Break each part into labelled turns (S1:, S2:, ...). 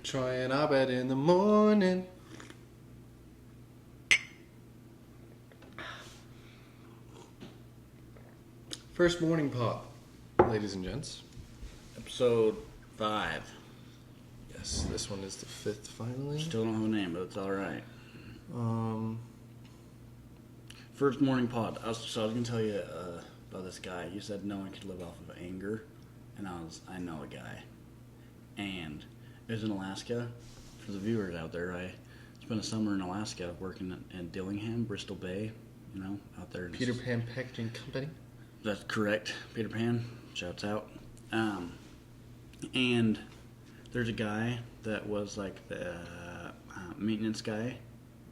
S1: Troy and Abed in the morning. First morning pop, ladies and gents.
S2: Episode 5.
S1: Yes, this one is the 5th finally.
S2: Still don't have a name, but it's alright. First morning pod. I was going to tell you about this guy. You said no one could live off of anger. And I know a guy. And it was in Alaska. For the viewers out there, I spent a summer in Alaska working in Dillingham, Bristol Bay, out there.
S1: Peter Pan Packaging Company.
S2: That's correct. Peter Pan. Shouts out. And there's a guy that was like the maintenance guy,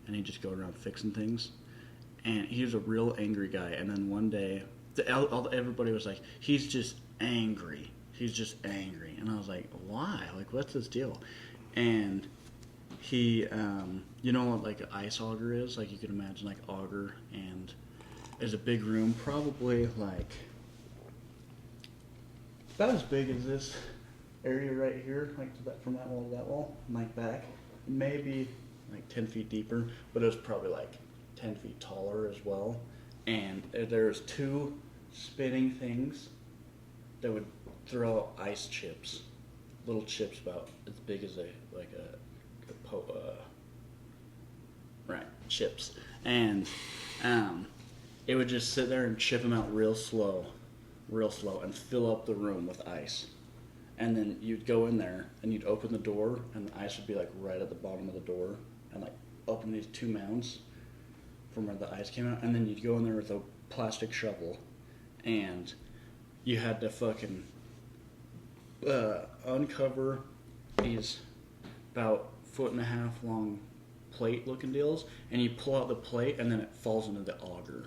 S2: and he'd just go around fixing things. And he was a real angry guy. And then one day, everybody was like, he's just angry. He's just angry. And I was like, why? Like, what's this deal? And he, you know what, like, an ice auger is? Like, you could imagine, like, auger, and there's a big room, probably, like, about as big as this area right here, like, from that wall to that wall, like, back. Maybe, like, 10 feet deeper, but it was probably, like, 10 feet taller as well. And there's 2 spinning things that would throw out ice chips, little chips about as big as chips, and it would just sit there and chip them out real slow, and fill up the room with ice. And then you'd go in there and you'd open the door, and the ice would be like right at the bottom of the door, and like open these 2 mounds from where the ice came out, and then you'd go in there with a plastic shovel, and you had to fucking uncover these about 1.5 foot long plate looking deals, and you pull out the plate, and then it falls into the auger,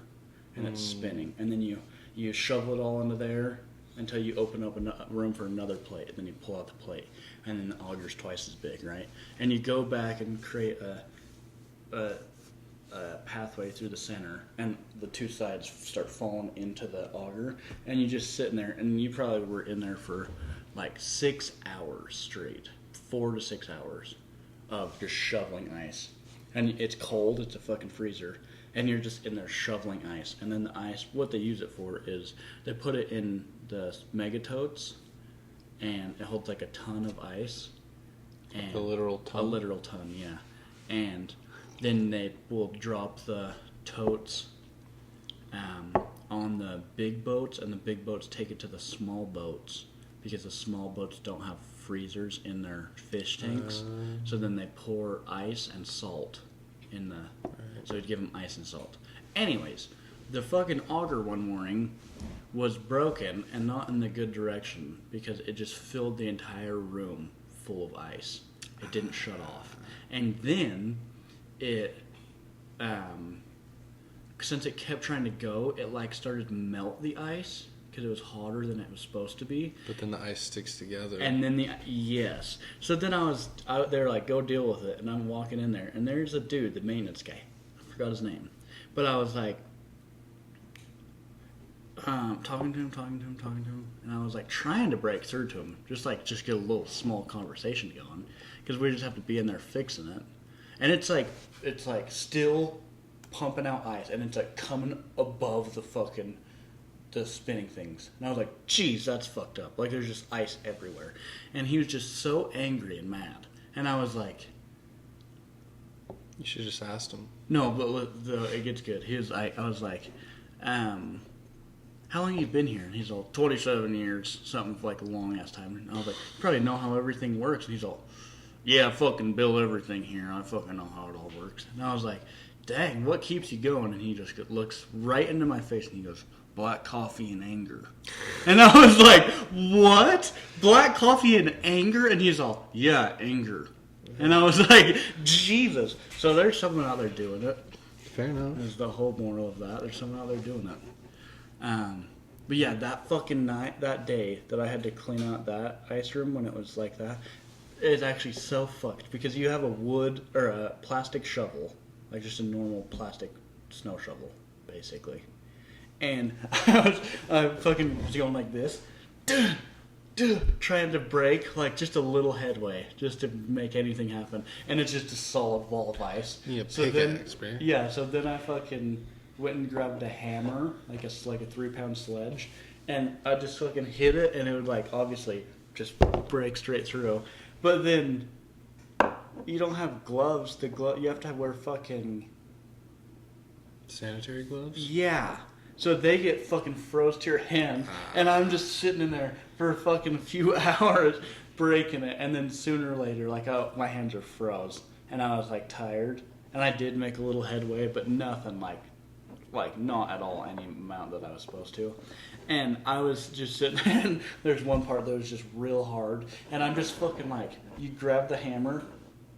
S2: and it's spinning, and then you shovel it all into there until you open up a room for another plate, and then you pull out the plate, and then the auger's twice as big, right? And you go back and create a pathway through the center, and the 2 sides start falling into the auger, and you just sit in there, and you probably were in there for like 6 hours straight, 4 to 6 hours of just shoveling ice. And it's cold, it's a fucking freezer, and you're just in there shoveling ice. And then the ice, what they use it for is they put it in the megatotes, and it holds like a ton of ice. And
S1: a literal ton?
S2: A literal ton, yeah. And then they will drop the totes on the big boats, and the big boats take it to the small boats, because the small boats don't have freezers in their fish tanks. So then they pour ice and salt in the... So you'd give them ice and salt. Anyways, the fucking auger one morning was broken, and not in the good direction, because it just filled the entire room full of ice. It didn't shut off. And then it... since it kept trying to go, it like started to melt the ice, because it was hotter than it was supposed to be.
S1: But then the ice sticks together.
S2: And then yes. So then I was out there like, go deal with it. And I'm walking in there, and there's a dude, the maintenance guy. I forgot his name. But I was like, talking to him. And I was like trying to break through to him. Just get a little small conversation going. Because we just have to be in there fixing it. And it's like still pumping out ice. And it's like coming above the spinning things. And I was like, geez, that's fucked up. Like, there's just ice everywhere. And he was just so angry and mad. And I was like...
S1: You should have just asked him.
S2: No, but it gets good. I was like, how long you been here? And he's all, 27 years, something like a long-ass time. And I was like, you probably know how everything works. And he's all, yeah, I fucking build everything here. I fucking know how it all works. And I was like, dang, what keeps you going? And he just looks right into my face, and he goes... Black coffee and anger. And I was like, what? Black coffee and anger? And he's all, yeah, anger. And I was like, Jesus. So there's someone out there doing it.
S1: Fair enough.
S2: Is the whole moral of that. There's someone out there doing it. But yeah, that fucking night, that day that I had to clean out that ice room when it was like that, is actually so fucked. Because you have a wood, or a plastic shovel. Like just a normal plastic snow shovel, basically. And I fucking was going like this. trying to break like just a little headway just to make anything happen, and it's just a solid wall of ice.
S1: Yeah,
S2: so then,
S1: bro.
S2: yeah. So then I fucking went and grabbed a hammer, like a 3-pound sledge, and I just fucking hit it, and it would like obviously just break straight through. But then you don't have gloves. You have to wear fucking
S1: Sanitary gloves?
S2: yeah. So they get fucking froze to your hand, and I'm just sitting in there for a fucking few hours breaking it, and then sooner or later, like, oh, my hands are froze, and I was like tired, and I did make a little headway, but nothing like not at all any amount that I was supposed to. And I was just sitting there, and there's one part that was just real hard, and I'm just fucking like, you grab the hammer,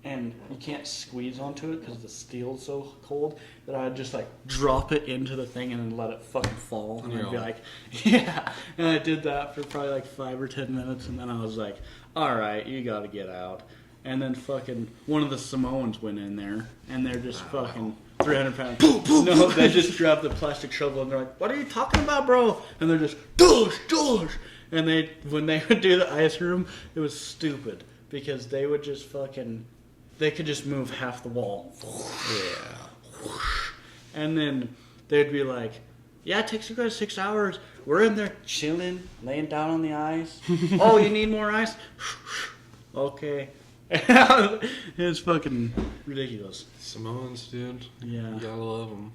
S2: and you can't squeeze onto it because the steel's so cold that I'd just like drop it into the thing and then let it fucking fall. And I'd be like, yeah. And I did that for probably like 5 or 10 minutes, and then I was like, all right, you got to get out. And then fucking one of the Samoans went in there, and they're just fucking 300 pounds. No, they just grabbed the plastic shovel, and they're like, what are you talking about, bro? And they're just, dosh. And when they would do the ice room, it was stupid because they would just fucking... They could just move half the wall.
S1: Yeah.
S2: And then they'd be like, yeah, it takes you guys 6 hours. We're in there chilling, laying down on the ice. Oh, you need more ice? Okay. It's fucking ridiculous.
S1: Samoans, dude.
S2: Yeah.
S1: You gotta love them.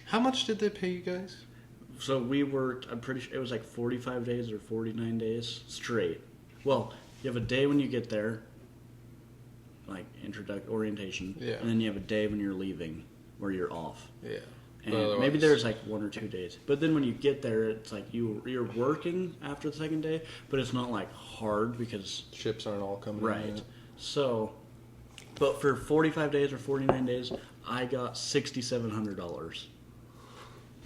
S1: How much did they pay you guys?
S2: So we worked, I'm pretty sure, it was like 45 days or 49 days straight. Well, you have a day when you get there, like orientation,
S1: yeah,
S2: and then you have a day when you're leaving where you're off.
S1: Yeah,
S2: and maybe there's like 1 or 2 days, but then when you get there, it's like you're working after the second day, but it's not like hard because
S1: ships aren't all coming
S2: right.
S1: in.
S2: So, but for 45 days or 49 days, I got $6,700.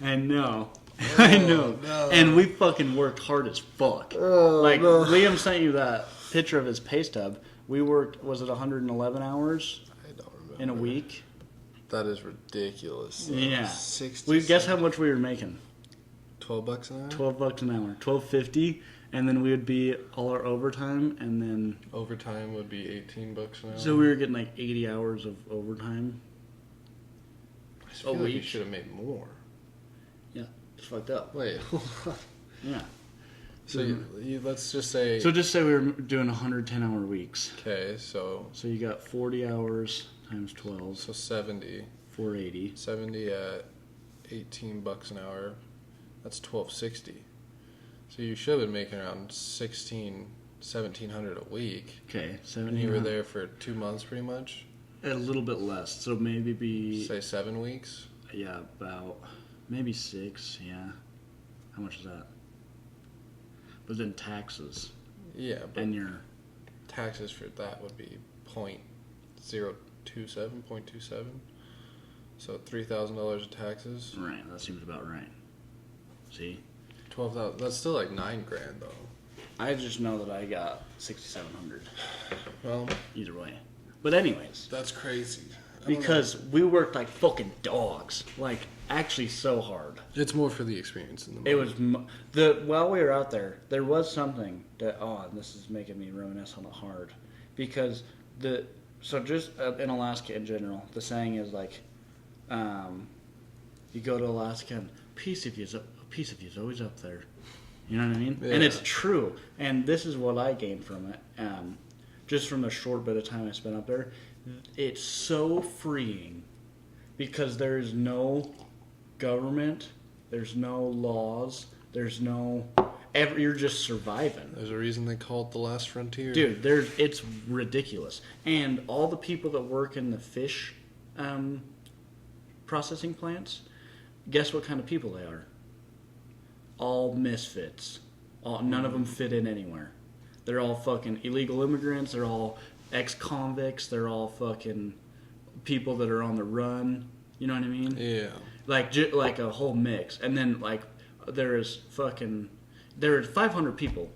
S2: I know. I know.
S1: No.
S2: And we fucking worked hard as fuck. Liam sent you that picture of his pay stub. We worked, was it 111 hours?
S1: I don't remember.
S2: In a week?
S1: That is ridiculous.
S2: Yeah.
S1: 60.
S2: We guess how much we were making?
S1: $12 an hour?
S2: $12 an hour. $12.50, and then we would be all our overtime, and then
S1: Overtime would be $18 an hour.
S2: so we were getting like 80 hours of overtime.
S1: I feel like you should have made more.
S2: Yeah, it's fucked up.
S1: Wait.
S2: Yeah.
S1: So let's just say.
S2: So just say we were doing 110-hour weeks.
S1: Okay, so
S2: you got 40 hours times 12.
S1: So 70.
S2: 480.
S1: 70 at $18 an hour. That's $12.60. So you should have been making around $1,700 a week.
S2: Okay, 70.
S1: And you were there for 2 months, pretty much.
S2: A little bit less, so maybe
S1: say 7 weeks.
S2: Yeah, about maybe 6. Yeah. How much is that? But then taxes.
S1: Yeah, but
S2: and your
S1: taxes for that would be 0.27. So $3,000 of taxes.
S2: Right, that seems about right. See,
S1: 12,000. That's still like $9,000 though.
S2: I just know that I got 6,700.
S1: Well,
S2: either way. But anyways,
S1: that's crazy.
S2: Because we worked like fucking dogs, like actually so hard.
S1: It's more for the experience than the money.
S2: It was while we were out there, there was something that this is making me reminisce on it hard, because just in Alaska in general, the saying is like, you go to Alaska and a piece of you is always up there. You know what I mean?
S1: Yeah.
S2: And it's true. And this is what I gained from it, just from the short bit of time I spent up there. It's so freeing because there is no government, there's no laws, there's no you're just surviving.
S1: There's a reason they call it the last frontier.
S2: Dude, it's ridiculous. And all the people that work in the fish processing plants, guess what kind of people they are? All misfits. None of them fit in anywhere. They're all fucking illegal immigrants, they're all ex-convicts, they're all fucking people that are on the run. You know what I mean?
S1: Yeah.
S2: Like a whole mix. And then like there are 500 people,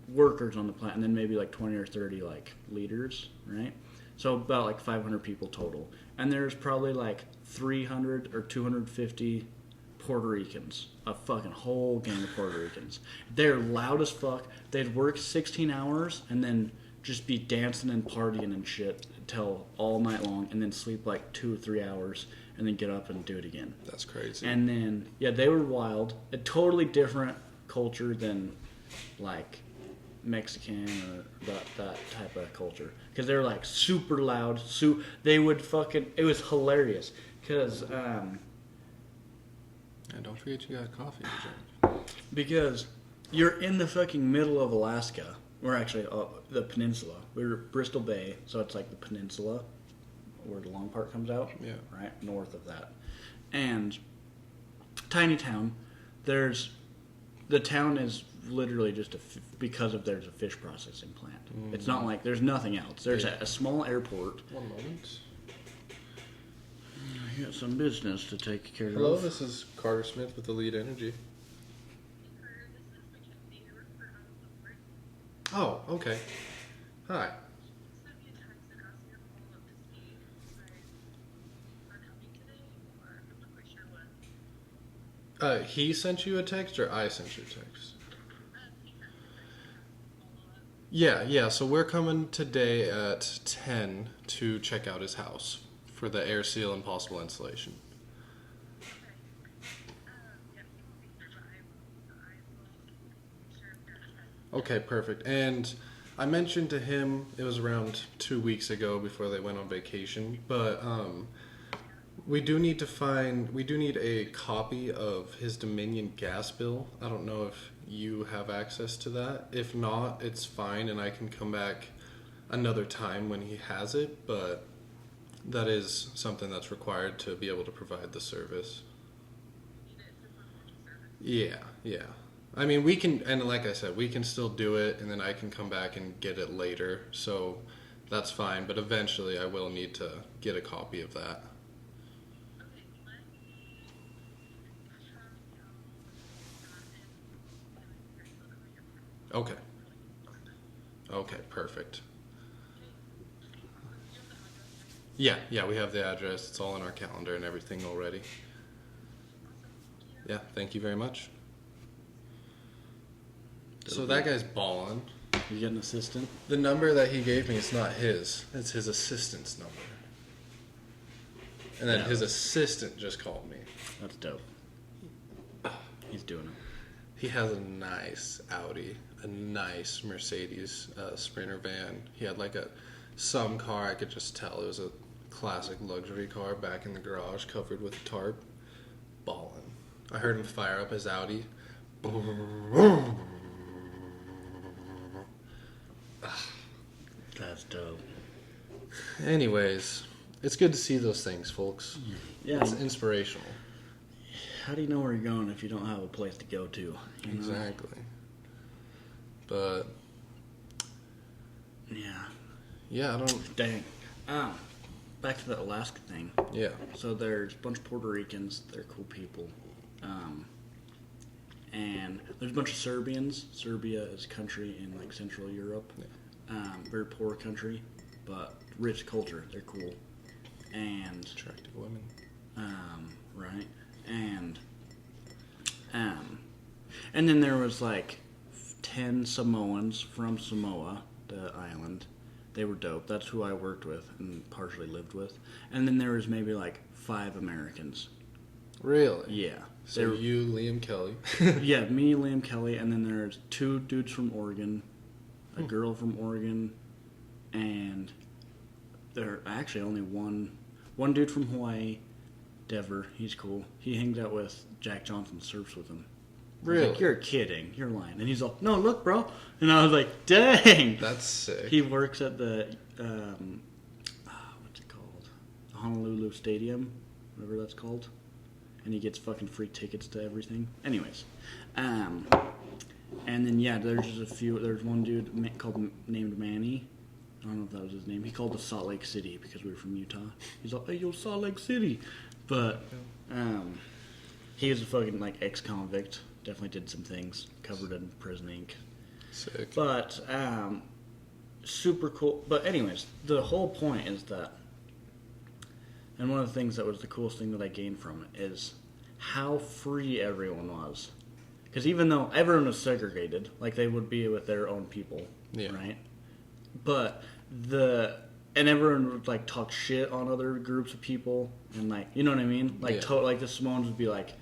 S2: workers on the plant, and then maybe like 20 or 30 like leaders, right? So about like 500 people total. And there's probably like 300 or 250 Puerto Ricans. A fucking whole gang of Puerto Ricans. They're loud as fuck. They'd work 16 hours and then just be dancing and partying and shit till all night long, and then sleep like 2 or 3 hours, and then get up and do it again.
S1: That's crazy.
S2: And then, yeah, they were wild. A totally different culture than, like, Mexican or that type of culture. Because they were, like, super loud. They would fucking... It was hilarious. Because,
S1: And don't forget you got coffee to drink.
S2: Because you're in the fucking middle of Alaska. Or actually, the peninsula. We're Bristol Bay, so it's like the peninsula where the long part comes out.
S1: Yeah.
S2: Right? North of that. And tiny town. The town is literally just because there's a fish processing plant. It's not like there's nothing else. There's a small airport.
S1: One moment.
S2: I got some business to take care
S1: Hello,
S2: of.
S1: this is Carter Smith with Elite Energy. Oh, okay. Hi. He sent you a text or I sent you a text? Yeah, so we're coming today at 10 to check out his house for the air seal and possible installation. Okay, perfect. And I mentioned to him, it was around 2 weeks ago before they went on vacation, but we do need a copy of his Dominion gas bill. I don't know if you have access to that. If not, it's fine and I can come back another time when he has it, but that is something that's required to be able to provide the service. Yeah. I mean, we can, and like I said, we can still do it, and then I can come back and get it later, so that's fine, but eventually I will need to get a copy of that. Okay. Okay, perfect. Yeah, we have the address. It's all in our calendar and everything already. Yeah, thank you very much. So that guy's balling.
S2: You get an assistant?
S1: The number that he gave me is not his. It's his assistant's number. And then his assistant just called me.
S2: That's dope. He's doing it.
S1: He has a nice Audi, a nice Mercedes Sprinter van. He had like some car, I could just tell it was a classic luxury car back in the garage covered with a tarp. Ballin'. I heard him fire up his Audi.
S2: That's dope.
S1: Anyways, it's good to see those things, folks.
S2: Yeah.
S1: It's inspirational.
S2: How do you know where you're going if you don't have a place to go to? You know?
S1: Exactly. But
S2: yeah,
S1: I don't.
S2: Dang. Back to the Alaska thing.
S1: Yeah.
S2: So there's a bunch of Puerto Ricans. They're cool people. And there's a bunch of Serbians. Serbia is a country in like Central Europe.
S1: Yeah.
S2: Very poor country, but rich culture. They're cool. And
S1: Attractive women.
S2: right. And then there was like 10 Samoans from Samoa, the island. They were dope. That's who I worked with and partially lived with. And then there was maybe like 5 Americans.
S1: Really?
S2: Yeah.
S1: So you, Liam Kelly.
S2: Yeah, me, Liam Kelly, and then there's 2 dudes from Oregon, a girl from Oregon, and there actually only one dude from Hawaii, Dever. He's cool. He hangs out with Jack Johnson, surfs with him.
S1: Really?
S2: Like, you're kidding. You're lying. And he's all, no, look, bro. And I was like, dang.
S1: That's sick.
S2: He works at the, what's it called? The Honolulu Stadium, whatever that's called. And he gets fucking free tickets to everything. Anyways. And then, yeah, there's just a few. There's one dude named Manny. I don't know if that was his name. He called us Salt Lake City because we were from Utah. He's like, hey, yo, Salt Lake City. But he was a fucking, like, ex-convict. Definitely did some things. Covered in prison ink.
S1: Sick.
S2: But, super cool. But anyways, the whole point is that, and one of the things that was the coolest thing that I gained from it is how free everyone was. Because even though everyone was segregated, like they would be with their own people,
S1: Yeah.
S2: right? But and everyone would like talk shit on other groups of people, and like, you know what I mean? Like,
S1: Yeah.
S2: like the Samoans would be like,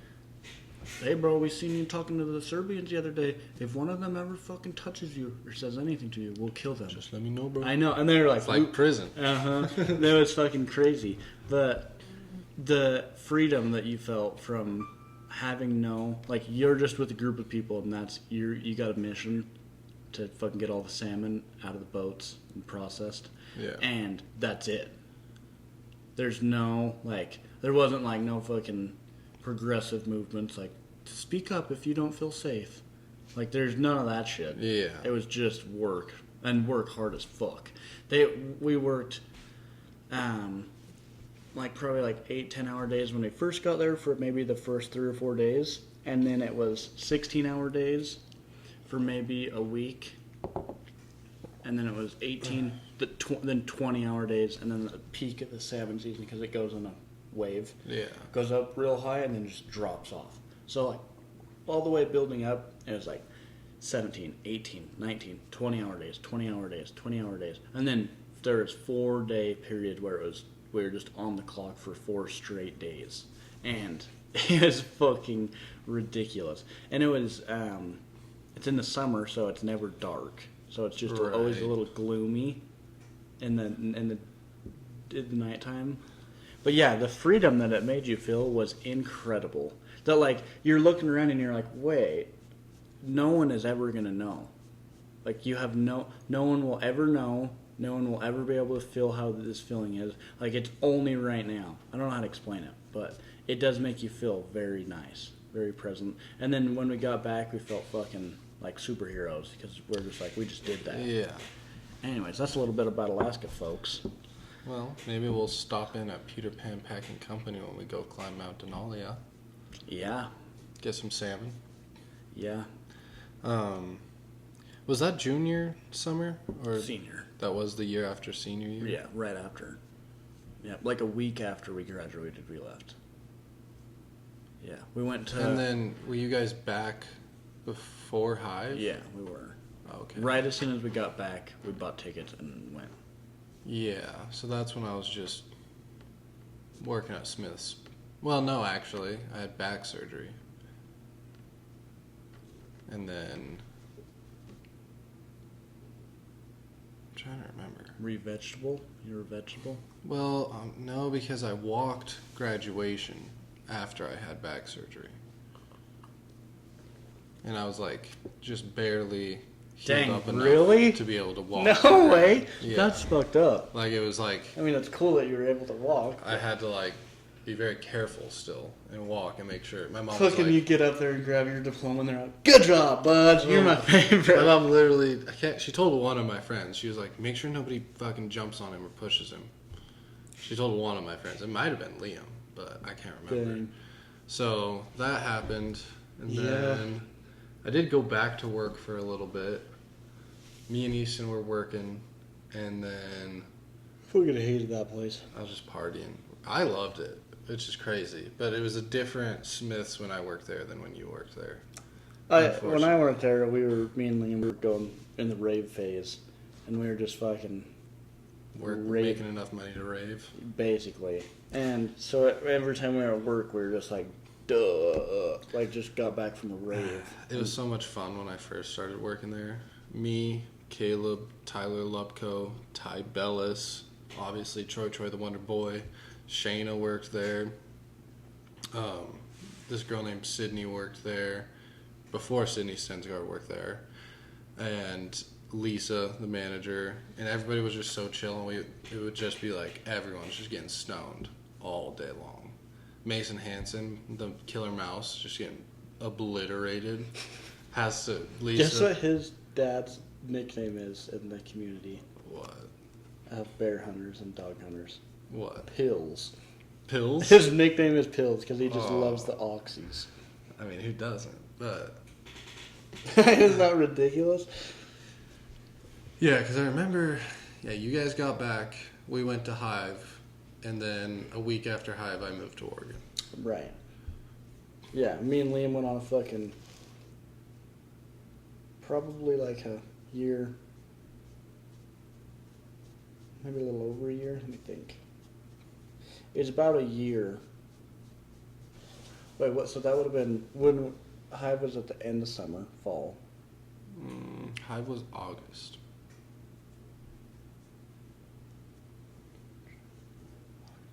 S2: "Hey, bro, we seen you talking to the Serbians the other day. If one of them ever fucking touches you or says anything to you, we'll kill them."
S1: Just let me know, bro.
S2: I know, and they're like,
S1: It's like prison.
S2: That was fucking crazy. But the freedom that you felt from having like you're just with a group of people, and that's you got a mission to fucking get all the salmon out of the boats and processed.
S1: Yeah.
S2: And that's it. There's no there wasn't like no fucking progressive movements like speak up if you don't feel safe. Like there's none of that shit.
S1: Yeah.
S2: It was just work and work hard as fuck. We worked probably 8-10 hour days when we first got there for maybe the first 3 or 4 days, and then it was 16-hour days for maybe a week, and then it was 18 then 20-hour days, and then the peak of the salmon season because it goes in a wave.
S1: Yeah.
S2: Goes up real high and then just drops off. So all the way building up, it was 17, 18, 19, 20-hour days, 20-hour days, 20-hour days. And then there was 4-day period where we were just on the clock for 4 straight days. And it was fucking ridiculous. And it was, it's in the summer, so it's never dark. So it's just always a little gloomy in the nighttime. But yeah, the freedom that it made you feel was incredible. That you're looking around and you're like, wait, no one is ever gonna know. Like you have no one will ever know. No one will ever be able to feel how this feeling is. Like it's only right now. I don't know how to explain it, but it does make you feel very nice, very present. And then when we got back, we felt fucking like superheroes because we're just we just did that.
S1: Yeah.
S2: Anyways, that's a little bit about Alaska, folks.
S1: Well, maybe we'll stop in at Peter Pan Packing Company when we go climb Mount Denali.
S2: Yeah.
S1: Get some salmon.
S2: Yeah.
S1: Was that junior summer or
S2: Senior?
S1: That was the year after senior year.
S2: Yeah, right after. Yeah, like a week after we graduated, we left. Yeah, we went to.
S1: And then were you guys back before Hive?
S2: Yeah, we were.
S1: Okay.
S2: Right as soon as we got back, we bought tickets and went.
S1: Yeah, so that's when I was just working at Smith's. Well, no, actually, I had back surgery. And then I'm trying to remember.
S2: Were you vegetable? You were vegetable?
S1: Well, no, because I walked graduation after I had back surgery. And I was just barely healed up enough
S2: really?
S1: to be able to walk.
S2: No way!
S1: Yeah.
S2: That's fucked up.
S1: It was
S2: I mean, it's cool that you were able to walk.
S1: I had to be very careful still and walk and make sure. My mom
S2: Fucking
S1: was
S2: you get up there and grab your diploma and they're like, good job, bud. You're my favorite.
S1: My mom literally, she told one of my friends, she was like, make sure nobody fucking jumps on him or pushes him. She told one of my friends. It might have been Liam, but I can't remember.
S2: Dang.
S1: So that happened. And then I did go back to work for a little bit. Me and Easton were working. And then
S2: Fucking hated that place.
S1: I was just partying. I loved it. It's just crazy. But it was a different Smith's when I worked there than when you worked there.
S2: When I worked there, me and Liam were going in the rave phase. And we were just fucking
S1: Making enough money to rave.
S2: basically. And so every time we were at work, we were just like, duh. Just got back from a rave.
S1: It was so much fun when I first started working there. Me, Caleb, Tyler Lupko, Ty Bellis, obviously Troy the Wonder Boy. Shayna worked there. This girl named Sydney worked there. Before Sydney Stensgaard worked there. And Lisa, the manager. And everybody was just so chill. And it would just be everyone's just getting stoned all day long. Mason Hansen, the killer mouse, just getting obliterated. Lisa.
S2: Guess what his dad's nickname is in the community?
S1: What?
S2: Of bear hunters and dog hunters.
S1: What?
S2: Pills.
S1: Pills?
S2: His nickname is Pills because he just loves the oxys.
S1: I mean, who doesn't? But
S2: Isn't that ridiculous?
S1: yeah, because I remember, you guys got back. We went to Hive, and then a week after Hive, I moved to Oregon.
S2: Right. Yeah, me and Liam went on a fucking probably like a year, maybe a little over a year. Let me think. It's about a year. Wait, what? So that would have been when Hive was at the end of summer, fall.
S1: Hive was August.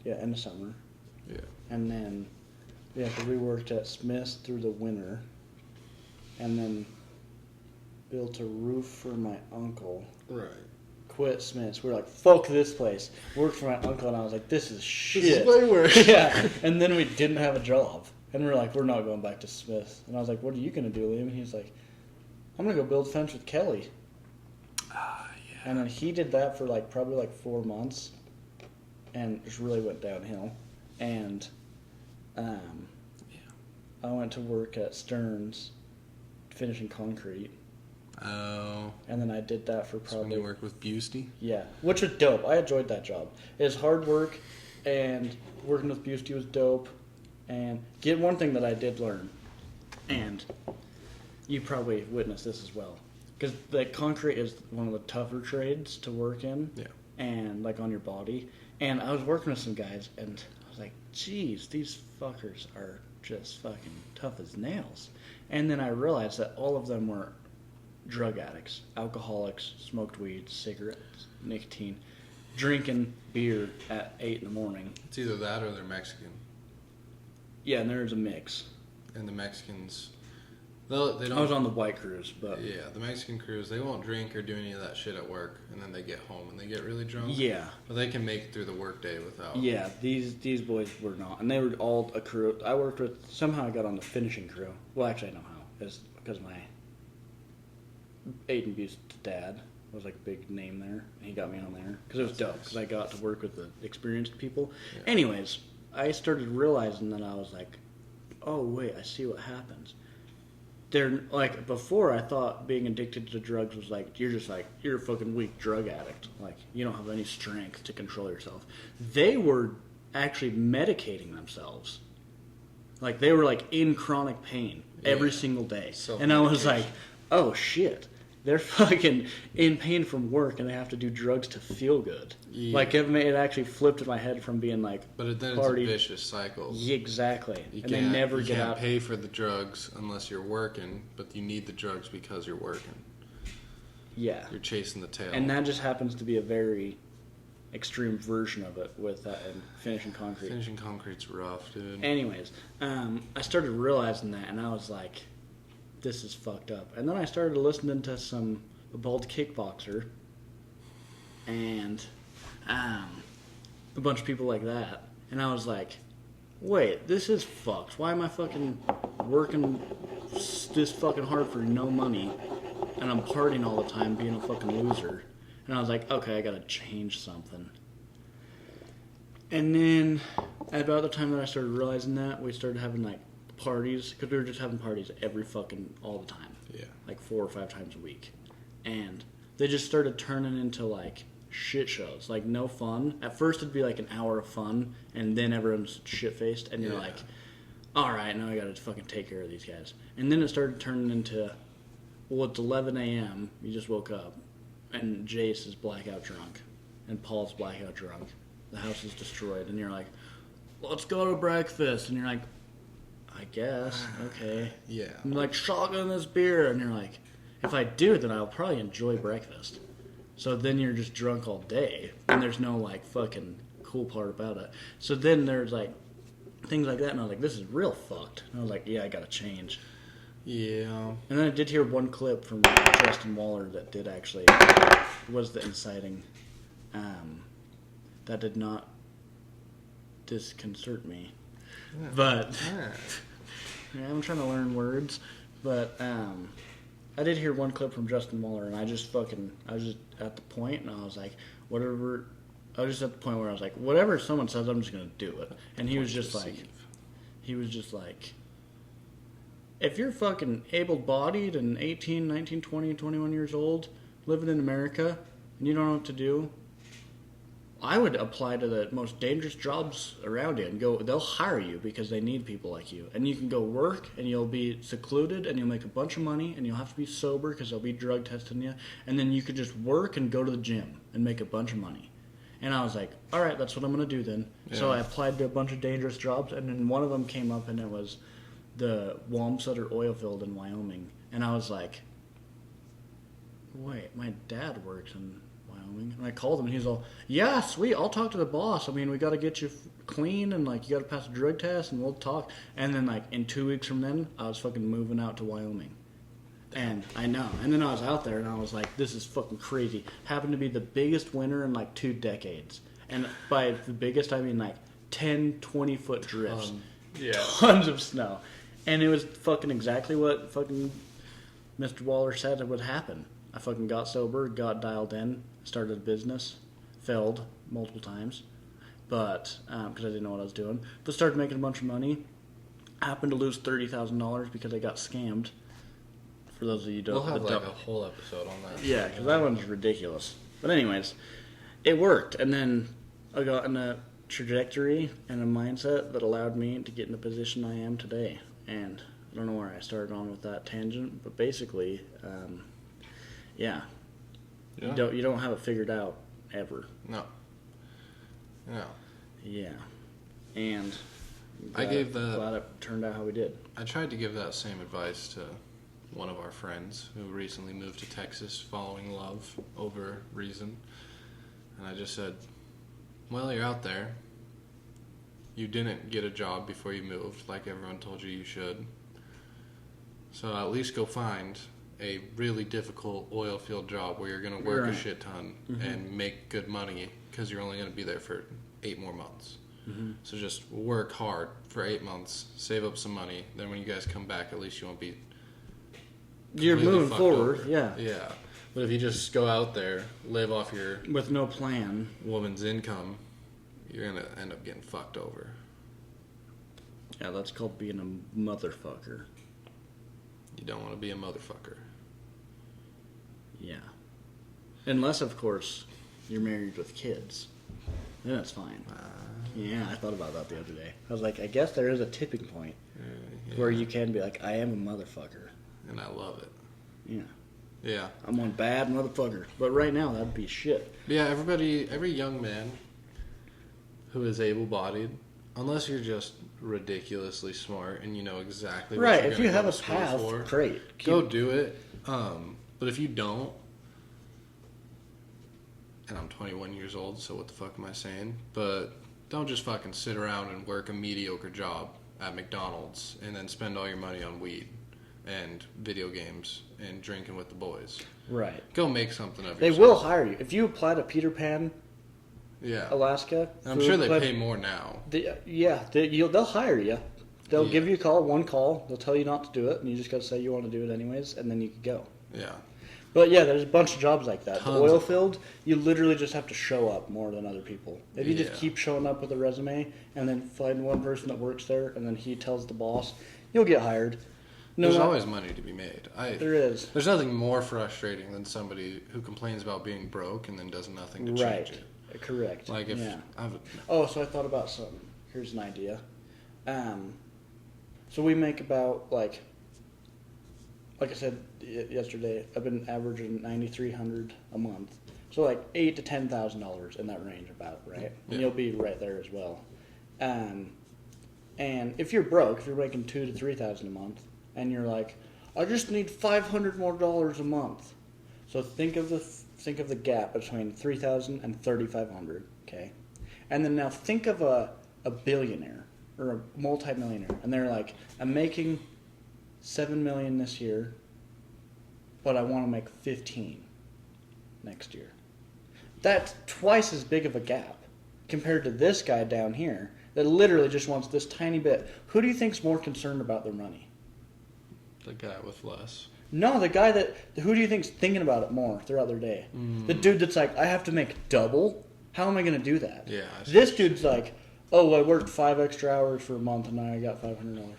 S2: Yeah, end of summer.
S1: Yeah.
S2: And then, yeah, 'cause we worked at Smith's through the winter. And then built a roof for my uncle.
S1: Right.
S2: Quit Smith's. We were like, fuck this place. Worked for my uncle, and I was like, this is shit.
S1: This is way worse.
S2: Yeah. And then we didn't have a job. And we were like, we're not going back to Smith's. And I was like, what are you going to do, Liam? And he was like, I'm going to go build fence with Kelly.
S1: Yeah.
S2: And then he did that for like probably like 4 months. And just really went downhill. And I went to work at Stearns finishing concrete.
S1: Oh.
S2: And then I did that for
S1: So when
S2: probably...
S1: you work with Busty?
S2: Yeah, which was dope. I enjoyed that job. It was hard work, and working with Busty was dope. And get one thing that I did learn, and you probably witnessed this as well, because the concrete is one of the tougher trades to work in.
S1: Yeah.
S2: And like on your body. And I was working with some guys, and I was like, geez, these fuckers are just fucking tough as nails. And then I realized that all of them were drug addicts, alcoholics, smoked weed, cigarettes, nicotine, drinking beer at 8 in the morning.
S1: It's either that or they're Mexican.
S2: Yeah, and there's a mix.
S1: And the Mexicans, they don't.
S2: I was on the white cruise, but
S1: Yeah, the Mexican crews, they won't drink or do any of that shit at work, and then they get home and they get really drunk.
S2: yeah,
S1: But they can make it through the workday without.
S2: yeah. These boys were not, and they were all a crew. I worked with. Somehow I got on the finishing crew. Well, actually, I know how. It's because my Aiden Buse's dad was like a big name there, and he got me on there because it was dope. Because I got to work with the experienced people.
S1: Yeah.
S2: Anyways, I started realizing that I was like, oh wait, I see what happens. They're like, before I thought being addicted to drugs was like you're a fucking weak drug addict, like you don't have any strength to control yourself. They were actually medicating themselves, like they were like in chronic pain every single day. And I was like, oh shit, they're fucking in pain from work and they have to do drugs to feel good.
S1: Yeah.
S2: Like it actually flipped in my head from being like,
S1: But then
S2: party.
S1: it's a vicious cycle.
S2: Yeah, exactly.
S1: You
S2: And they never
S1: you
S2: get
S1: can't
S2: out.
S1: pay for the drugs unless you're working, but you need the drugs because you're working.
S2: Yeah.
S1: You're chasing the tail.
S2: And that just happens to be a very extreme version of it with that and finishing concrete.
S1: Finishing concrete's rough, dude.
S2: Anyways, I started realizing that, and I was like, this is fucked up. And then I started listening to a Bald Kickboxer and a bunch of people like that. And I was like, wait, this is fucked. Why am I fucking working this fucking hard for no money? And I'm partying all the time, being a fucking loser. And I was like, okay, I gotta change something. And then, about the time that I started realizing that, we started having, like, parties. Because we were just having parties all the time.
S1: Yeah.
S2: Like 4 or 5 times a week. And they just started turning into, like, shit shows. Like, no fun. At first, it'd be, like, an hour of fun. And then everyone's shit-faced. And you're like, alright, now I gotta fucking take care of these guys. And then it started turning into, well, it's 11 a.m. You just woke up. And Jace is blackout drunk. And Paul's blackout drunk. The house is destroyed. And you're like, let's go to breakfast. And you're like, I guess. Okay.
S1: Yeah.
S2: I'm like, shotgun this beer. And you're like, if I do, then I'll probably enjoy breakfast. So then you're just drunk all day. And there's no, like, fucking cool part about it. So then there's, like, things like that. And I was like, this is real fucked. And I was like, yeah, I gotta change.
S1: Yeah.
S2: And then I did hear one clip from Justin Waller that did actually was the inciting. That did not disconcert me, but yeah, I'm trying to learn words. But I did hear one clip from Justin Waller, and I was just at the point, and I was like, whatever. I was just at the point where I was like, whatever someone says, I'm just gonna do it. And he was just like, if you're fucking able-bodied and 18, 19, 20, 21 years old, living in America, and you don't know what to do, I would apply to the most dangerous jobs around you and go. They'll hire you because they need people like you, and you can go work and you'll be secluded and you'll make a bunch of money and you'll have to be sober because they'll be drug testing you, and then you could just work and go to the gym and make a bunch of money. And I was like, all right, that's what I'm going to do then. Yeah. So I applied to a bunch of dangerous jobs, and then one of them came up, and it was the Wamsutter oil field in Wyoming. And I was like, wait, my dad works in Wyoming. And I called him, and he's all, yeah, sweet, I'll talk to the boss. I mean, we got to get you clean, and, like, you got to pass a drug test, and we'll talk. And then, like, in 2 weeks from then, I was fucking moving out to Wyoming. And I know. And then I was out there, and I was like, this is fucking crazy. Happened to be the biggest winter in, like, 2 decades. And by the biggest, I mean, like, 10, 20-foot drifts. Tons of snow. And it was fucking exactly what fucking Mr. Waller said it would happen. I fucking got sober, got dialed in, started a business, failed multiple times, but because I didn't know what I was doing. But started making a bunch of money. Happened to lose $30,000 because I got scammed. For those of you who don't,
S1: we'll have like a whole episode on that.
S2: Yeah, because that one's ridiculous. But anyways, it worked, and then I got in a trajectory and a mindset that allowed me to get in the position I am today. And I don't know where I started on with that tangent, but basically, yeah. You don't have it figured out ever.
S1: No.
S2: Yeah, and
S1: glad
S2: it turned out how we did.
S1: I tried to give that same advice to one of our friends who recently moved to Texas following love over reason. And I just said, well, you're out there. You didn't get a job before you moved like everyone told you you should. So at least go find a really difficult oil field job where you're going to work a shit ton and make good money because you're only going to be there for 8 more months. Mm-hmm. So just work hard for 8 months, save up some money. Then when you guys come back, at least you won't be...
S2: You're moving forward, over. Yeah.
S1: Yeah. But if you just go out there, live off your...
S2: with no plan.
S1: Woman's income, you're going to end up getting fucked over.
S2: Yeah, that's called being a motherfucker.
S1: You don't want to be a motherfucker.
S2: Yeah. Unless, of course, you're married with kids. Then that's fine. Yeah, I thought about that the other day. I was like, I guess there is a tipping point where you can be like, I am a motherfucker.
S1: And I love it.
S2: Yeah.
S1: Yeah.
S2: I'm one bad motherfucker. But right now, that'd be shit.
S1: Yeah, every young man who is able-bodied, unless you're just ridiculously smart and you know exactly what
S2: right,
S1: you're
S2: if you have
S1: go
S2: a path,
S1: for,
S2: great.
S1: Go do it. But if you don't, and I'm 21 years old, so what the fuck am I saying? But don't just fucking sit around and work a mediocre job at McDonald's and then spend all your money on weed and video games and drinking with the boys.
S2: Right.
S1: Go make something of yourself.
S2: They will hire you. If you apply to Peter Pan, Alaska...
S1: I'm sure they pay more now.
S2: They'll hire you. They'll give you one call. They'll tell you not to do it, and you just got to say you want to do it anyways, and then you can go.
S1: Yeah.
S2: But yeah, there's a bunch of jobs like that. Tons. The oil field, you literally just have to show up more than other people. If you just keep showing up with a resume and then find one person that works there and then he tells the boss, you'll get hired.
S1: There's always money to be made.
S2: There is.
S1: There's nothing more frustrating than somebody who complains about being broke and then does nothing to change it.
S2: Correct.
S1: Like if
S2: so I thought about something. Here's an idea. So we make about like I said yesterday, I've been averaging $9,300 a month. So like $8,000 to $10,000 in that range about, right?
S1: Yeah.
S2: And you'll be right there as well. And if you're broke, if you're making $2,000 to $3,000 a month, and you're like, I just need $500 more a month. So think of the gap between $3,000 and $3,500, okay? And then now think of a billionaire or a multimillionaire, and they're like, I'm making $7 million this year, but I want to make 15 next year. That's twice as big of a gap compared to this guy down here that literally just wants this tiny bit. Who do you think's more concerned about their money?
S1: The guy with less.
S2: No, the guy who do you think's thinking about it more throughout their day? The dude that's like, I have to make double? How am I going to do that?
S1: Yeah.
S2: This dude's like, oh, I worked 5 extra hours for a month and now I got $500.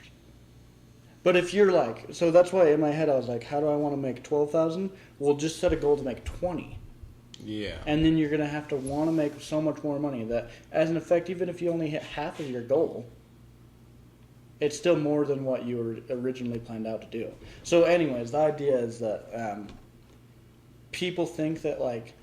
S2: But if you're like, so that's why in my head I was like, how do I want to make 12,000? Well, just set a goal to make 20.
S1: Yeah.
S2: And then you're going to have to want to make so much more money that, as an effect, even if you only hit half of your goal, it's still more than what you were originally planned out to do. So, anyways, the idea is that people think that, like,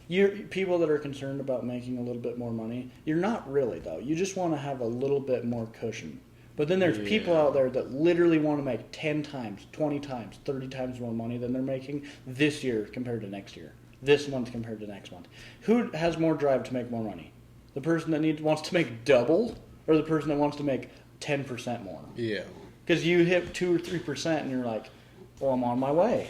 S2: people that are concerned about making a little bit more money, you're not really, though. You just want to have a little bit more cushion. But then there's people out there that literally want to make 10 times, 20 times, 30 times more money than they're making this year compared to next year. This month compared to next month. Who has more drive to make more money? The person that wants to make double, or the person that wants to make 10% more?
S1: Yeah.
S2: Because you hit 2 or 3% and you're like, well, I'm on my way.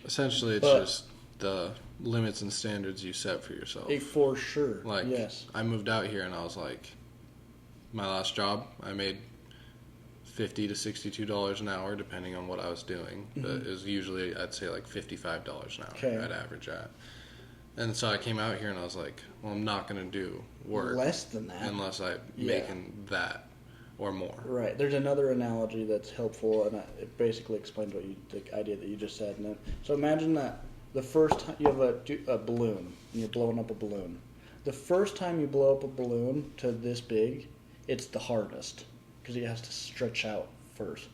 S1: Essentially, it's just the limits and standards you set for yourself.
S2: For sure.
S1: Like,
S2: yes.
S1: I moved out here and I was like, my last job, I made $50 to $62 an hour, depending on what I was doing. But it was usually, I'd say, like $55 an hour. I'd average at. And so I came out here and I was like, well, I'm not going to do work
S2: less than that
S1: unless I'm making that or more.
S2: Right. There's another analogy that's helpful, and it basically explains the idea that you just said. So imagine that the first time you have a balloon and you're blowing up a balloon. The first time you blow up a balloon to this big, it's the hardest because it has to stretch out first.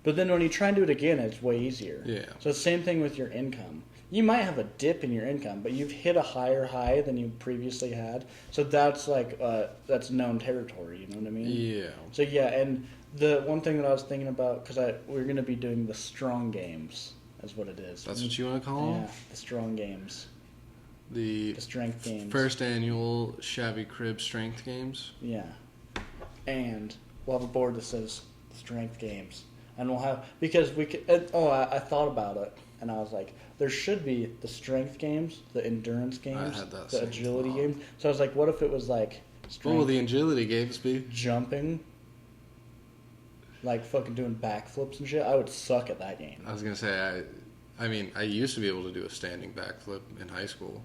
S2: But then when you try and do it again, it's way easier.
S1: Yeah.
S2: So the same thing with your income. You might have a dip in your income, but you've hit a higher high than you previously had. So that's like that's known territory. You know what I mean?
S1: Yeah.
S2: So yeah, and the one thing that I was thinking about, because we're going to be doing the strong games, is what it is.
S1: That's what you want to call them?
S2: Yeah, the strong games.
S1: The
S2: strength games.
S1: First annual Shabby Crib Strength Games.
S2: Yeah. And we'll have a board that says strength games. And we'll have, because we could, I thought about it, and I was like, there should be the strength games, the endurance games, the agility games. So I was like, what if it was like
S1: strength? What will the agility games be?
S2: Jumping. Like fucking doing backflips and shit. I would suck at that game.
S1: I was going to say, I mean, I used to be able to do a standing backflip in high school.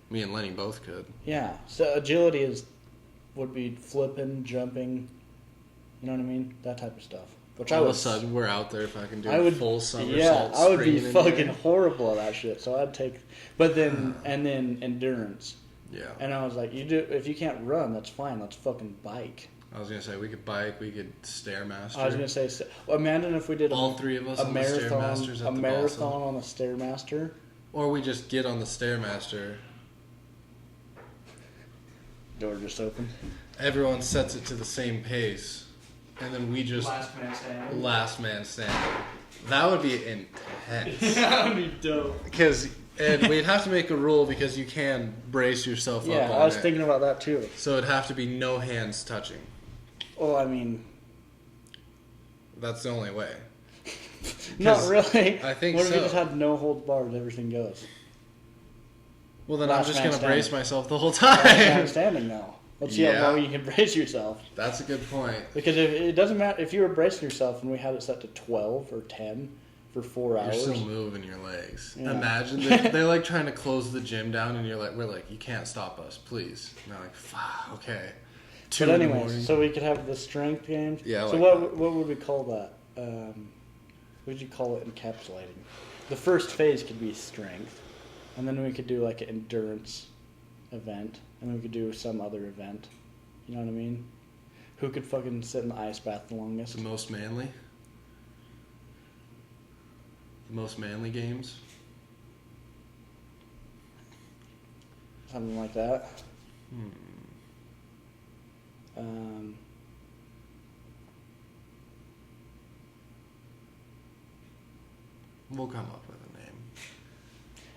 S1: Me and Lenny both could.
S2: Yeah. So agility would be flipping, jumping, you know what I mean? That type of stuff. Which
S1: all of a sudden we're out there fucking doing full somersaults.
S2: Yeah, I would be fucking horrible at that shit. So I'd take, but then and then endurance.
S1: Yeah.
S2: And I was like, if you can't run, that's fine. Let's fucking bike.
S1: I was gonna say we could bike, we could Stairmaster.
S2: I was gonna say, imagine if we did
S1: all three of us
S2: a
S1: on
S2: marathon,
S1: the Stairmasters at
S2: a
S1: the
S2: marathon on the Stairmaster,
S1: or we just get on the Stairmaster.
S2: Door just open.
S1: Everyone sets it to the same pace. And then we just last man standing. That would be intense.
S2: That would be dope.
S1: And we'd have to make a rule because you can brace yourself up on it.
S2: Yeah, I was thinking about that too.
S1: So it'd have to be no hands touching.
S2: Well, I mean,
S1: that's the only way.
S2: Not really.
S1: I think
S2: what if you just had no holds barred, everything goes?
S1: Well, then I'm just going to brace myself the whole time.
S2: Last man standing now. Let's see how long you can brace yourself.
S1: That's a good point.
S2: Because if it doesn't matter if you were bracing yourself and we had it set to 12 or 10 for 4 hours.
S1: You're still moving your legs.
S2: Yeah.
S1: Imagine they're like trying to close the gym down, and we're like, you can't stop us, please. And they're like, fuck, okay.
S2: But anyways, so we could have the strength games.
S1: Yeah.
S2: So what would we call that? What would you call it? Encapsulating. The first phase could be strength, and then we could do like an endurance event. And we could do some other event. You know what I mean? Who could fucking sit in the ice bath the longest?
S1: The most manly? The most manly games?
S2: Something like that.
S1: We'll come up with a name.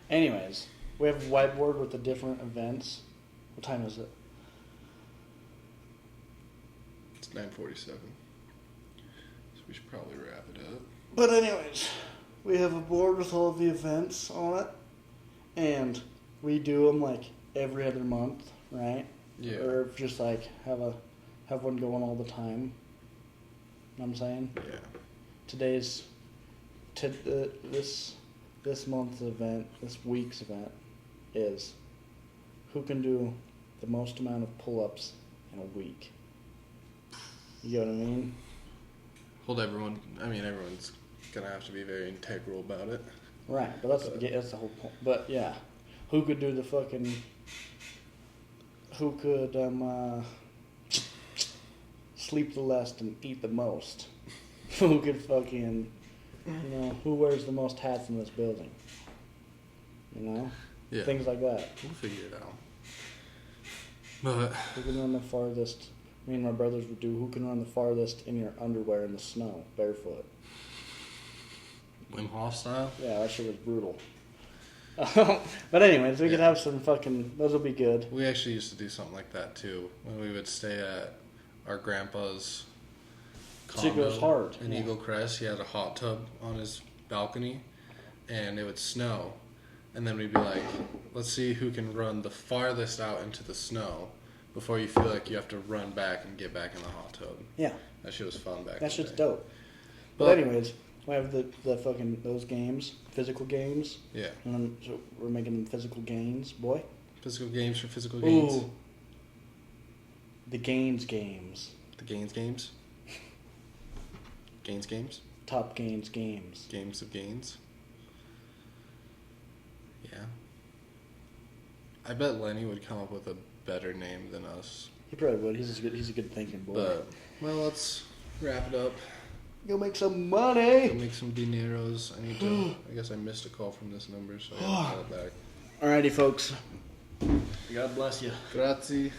S2: Anyways, we have a whiteboard with the different events. What time is it?
S1: It's 9:47. So we should probably wrap it up.
S2: But anyways, we have a board with all of the events on it. And we do them like every other month, right?
S1: Yeah.
S2: Or just like have one going all the time. You know what I'm saying?
S1: Yeah.
S2: This month's event, this week's event, is who can do the most amount of pull-ups in a week. You know what I mean?
S1: Everyone's gonna have to be very integral about it.
S2: Right, but that's the whole point. But yeah, who could do the fucking, who could sleep the less and eat the most? Who could fucking, who wears the most hats in this building?
S1: Yeah.
S2: Things like that.
S1: We'll figure it out. But
S2: Who can run the farthest? Me and my brothers would do. Who can run the farthest in your underwear in the snow, barefoot?
S1: Wim Hof style?
S2: Yeah, that shit was brutal. But anyways, we could have some fucking. Those will be good.
S1: We actually used to do something like that too. When we would stay at our grandpa's
S2: So it goes hard.
S1: in Eagle Crest, he had a hot tub on his balcony, and it would snow. And then we'd be like, let's see who can run the farthest out into the snow before you feel like you have to run back and get back in the hot tub.
S2: Yeah,
S1: That shit was fun back
S2: that
S1: in
S2: shit's
S1: the day.
S2: dope. But anyways, we have the fucking those games, physical games.
S1: Yeah.
S2: And then, so we're making them physical gains, boy.
S1: Physical games for physical gains.
S2: Ooh. The gains games.
S1: The gains games. Gains games.
S2: Top gains games.
S1: Games of gains. Yeah. I bet Lenny would come up with a better name than us.
S2: He probably would. He's a good thinking boy.
S1: But, well, let's wrap it up.
S2: Go make some
S1: Go
S2: money.
S1: make some dineros. I guess I missed a call from this number, so I gotta call it back.
S2: Alrighty, folks. God bless you.
S1: Grazie.